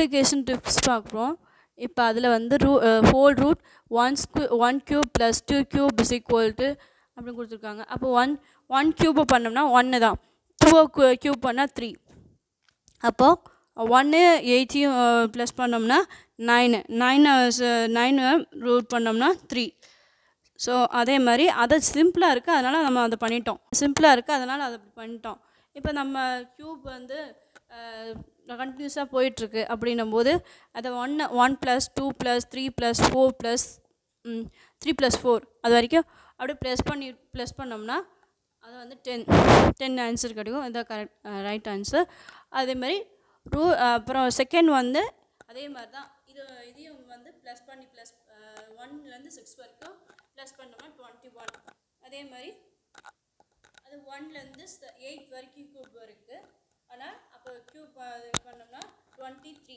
Multiplication tips பார்க்குறோம். இப்போ அதில் வந்து ஹோல் ரூட் 1 cube + 2 cube = அப்படின்னு கொடுத்துருக்காங்க. அப்போ ஒன் க்யூப்பை பண்ணோம்னா 1 தான், 2 க்யூப் பண்ணால் 3. அப்போது 1 8ஐயும் ப்ளஸ் பண்ணோம்னா 9 ரூட் பண்ணோம்னா 3. ஸோ அதே மாதிரி அதை சிம்பிளாக இருக்குது, அதனால் நம்ம அதை பண்ணிட்டோம். இப்போ நம்ம க்யூப் வந்து கண்டினியூஸாக போயிட்டுருக்கு அப்படின்னும்போது அதை 1 + 2 + 3 + 4 + 3 + 4 அது வரைக்கும் அப்படியே ப்ளஸ் பண்ணோம்னா அது வந்து 10 ஆன்சர் கிடைக்கும். இதுதான் கரெக்ட் ரைட் ஆன்சர். அதே மாதிரி அப்புறம் செகண்ட் வந்து அதே மாதிரி தான், இதையும் வந்து ப்ளஸ் 1லேருந்து 6 வரைக்கும் ப்ளஸ் பண்ணோம்னா 21. அதே மாதிரி அது 1லேருந்து 8 வரைக்கும் க்யூப் இருக்குது. ஆனால் அப்போ க்யூப் பண்ணோம்னா 23.